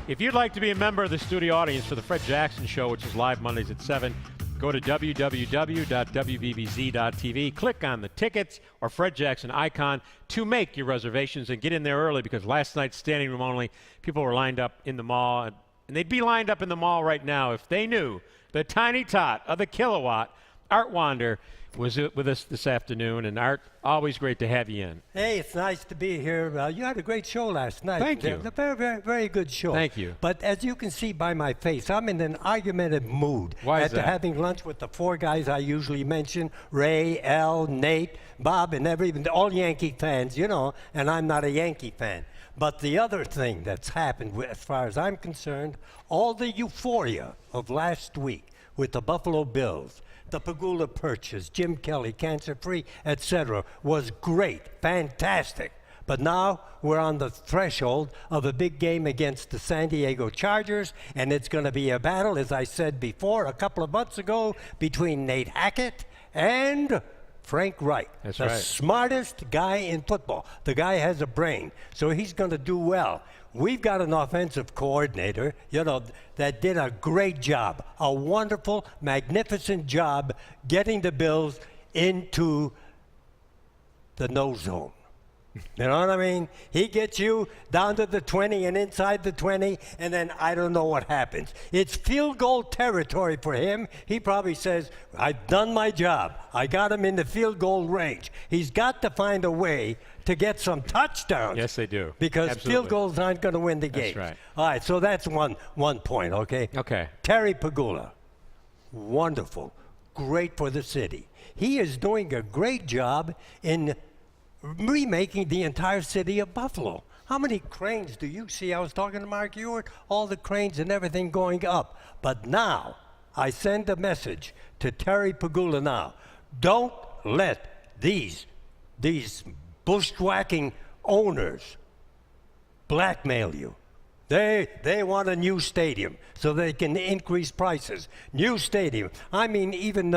If you'd like to be a member of the studio audience for the Fred Jackson Show, which is live Mondays at 7, go to www.WBBZ-TV, click on the tickets or Fred Jackson icon to make your reservations and get in there early, because last night's standing room only, people were lined up in the mall, and they'd be lined up in the mall right now if they knew the tiny tot of the kilowatt, Art Wander, was with us this afternoon. And Art, always great to have you in. Hey, it's nice to be here. You had a great show last night. Thank you. It was a very, very, very good show. Thank you. But as you can see by my face, I'm in an argumentative mood. Why is After that? having lunch with the four guys I usually mention, Ray, Al, Nate, Bob, and all Yankee fans, you know, and I'm not a Yankee fan. But the other thing that's happened, as far as I'm concerned, all the euphoria of last week with the Buffalo Bills, the Pegula purchase, Jim Kelly, cancer-free, etc., was great, fantastic. But now we're on the threshold of a big game against the San Diego Chargers, and it's going to be a battle, as I said before, a couple of months ago, between Nate Hackett and Frank Reich, That's the right. smartest guy in football. The guy has a brain, so he's going to do well. We've got an offensive coordinator, you know, that did a great job, a wonderful, magnificent job getting the Bills into the no zone. You know what I mean? He gets you down to the 20 and inside the 20, and then I don't know what happens. It's field goal territory for him. He probably says, I've done my job. I got him in the field goal range. He's got to find a way to get some touchdowns. Yes, they do. Because Absolutely. field goals aren't going to win the game. That's right. All right, so that's one point, okay? Okay. Terry Pegula, wonderful, great for the city. He is doing a great job in remaking the entire city of Buffalo. How many cranes do you see? I was talking to Mark Ewart, all the cranes and everything going up. But now, I send a message to Terry Pegula now. Don't let these bushwhacking owners blackmail you. They want a new stadium so they can increase prices. New stadium. I mean, even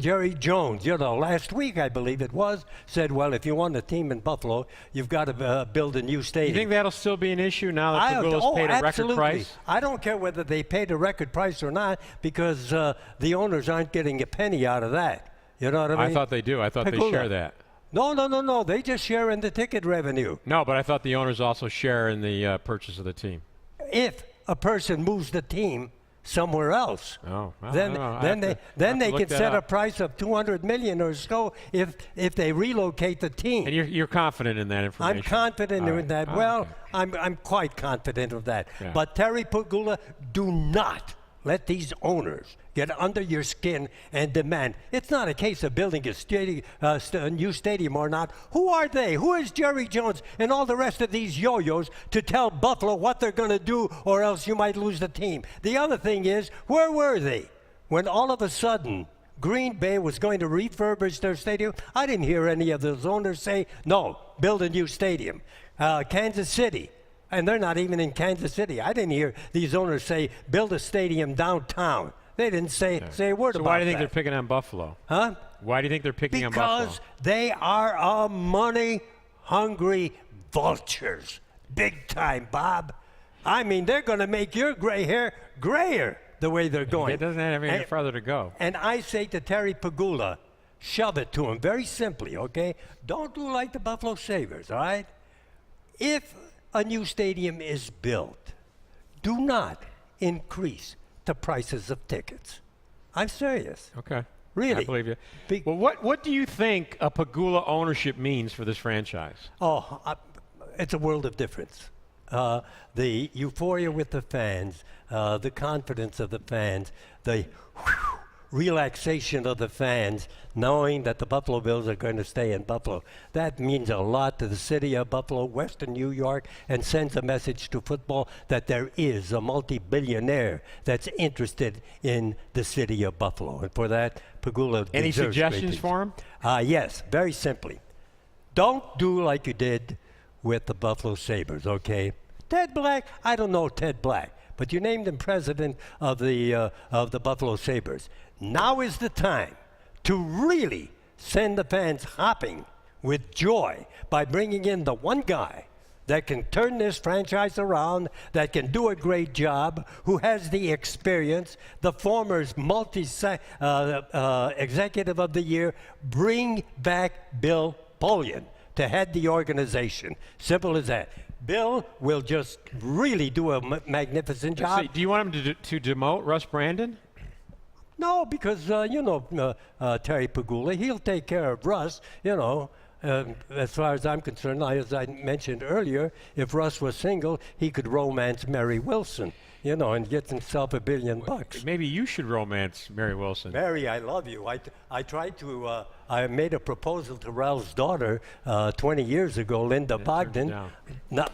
Jerry Jones, you know, last week I believe it was, said, well, if you want a team in Buffalo, you've got to build a new stadium. You think that'll still be an issue now that Pegula's paid a record price? I don't care whether they paid a record price or not, because the owners aren't getting a penny out of that. You know what I mean? I thought they do. I thought they share that. No. They just share in the ticket revenue. No, but I thought the owners also share in the purchase of the team. If a person moves the team somewhere else, Oh, well, then they can set a price of $200 million or so if they relocate the team. And you're confident in that information? I'm confident in that. Oh, Well, okay. I'm quite confident of that. Yeah. But Terry Pegula, do not let these owners get under your skin and demand. It's not a case of building a new stadium or not. Who are they? Who is Jerry Jones and all the rest of these yo-yos to tell Buffalo what they're going to do, or else you might lose the team? The other thing is, where were they when all of a sudden Green Bay was going to refurbish their stadium? I didn't hear any of those owners say, no, build a new stadium. Kansas City. And they're not even in Kansas City. I didn't hear these owners say, build a stadium downtown. They didn't say a word about that. So why do you think they're picking on Buffalo? Huh? Why do you think they're picking on Buffalo? Because they are money-hungry vultures. Big time, Bob. I mean, they're going to make your gray hair grayer the way they're going. It doesn't have any further to go. And I say to Terry Pegula, shove it to him very simply, okay? Don't do like the Buffalo Sabres, all right? If a new stadium is built, do not increase the prices of tickets. I'm serious. Okay. Really? I believe you. Well, what do you think a Pegula ownership means for this franchise? It's a world of difference. The euphoria with the fans, the confidence of the fans, the relaxation of the fans, knowing that the Buffalo Bills are going to stay in Buffalo. That means a lot to the city of Buffalo, Western New York, and sends a message to football that there is a multi-billionaire that's interested in the city of Buffalo. And for that, Pegula Any deserves suggestions great for him? Yes, very simply. Don't do like you did with the Buffalo Sabres, okay? Ted Black, I don't know Ted Black, but you named him president of the Buffalo Sabres. Now is the time to really send the fans hopping with joy by bringing in the one guy that can turn this franchise around, that can do a great job, who has the experience, the former executive of the year. Bring back Bill Polian to head the organization. Simple as that. Bill will just really do a magnificent job. So, do you want him to demote Russ Brandon? No, because, Terry Pagula, he'll take care of Russ, as far as I'm concerned. As I mentioned earlier, if Russ was single, he could romance Mary Wilson, and get himself $1 billion. Maybe you should romance Mary Wilson. Mary, I love you. I tried to, I made a proposal to Ralph's daughter 20 years ago, Linda Bogdan. No.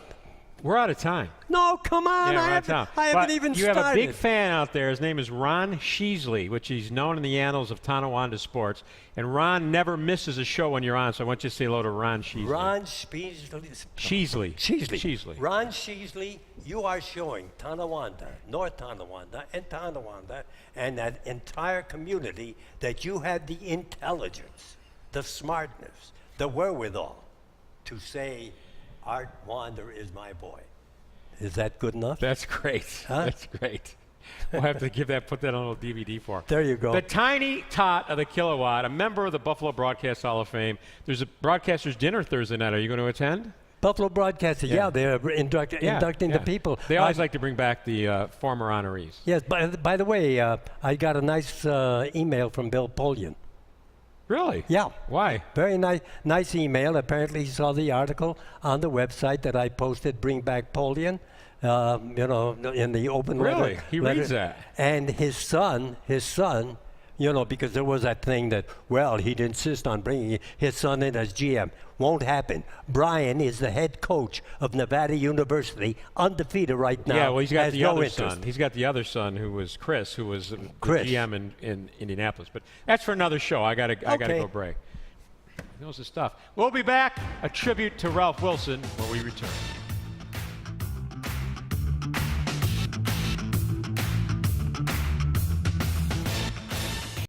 We're out of time. No, come on. Yeah, I haven't even started. You have a big fan out there. His name is Ron Sheasley, which he's known in the annals of Tonawanda sports. And Ron never misses a show when you're on, so I want you to say hello to Ron Sheasley. Ron Sheasley. Sheasley. Ron Sheasley, you are showing Tonawanda, North Tonawanda, and that entire community that you have the intelligence, the smartness, the wherewithal to say, Art Wander is my boy. Is that good enough? That's great. Huh? That's great. We'll have to put that on a little DVD for him. There you go. The Tiny Tot of the Kilowatt, a member of the Buffalo Broadcast Hall of Fame. There's a broadcaster's dinner Thursday night. Are you going to attend? Buffalo Broadcaster, yeah, they're inducting the people. They always like to bring back the former honorees. Yes, by the way, I got a nice email from Bill Polian. Really? Yeah. Why? Very nice email. Apparently he saw the article on the website that I posted, Bring Back Polian, in the open letter. Really? He reads that. And his son, because there was that thing that, he'd insist on bringing his son in as GM. Won't happen. Brian is the head coach of Nevada University, undefeated right now. Yeah, well, he's got the other interest. son. He's got the other son who was Chris, who was the GM in Indianapolis. But that's for another show. I gotta go break. He knows his stuff. We'll be back. A tribute to Ralph Wilson when we return.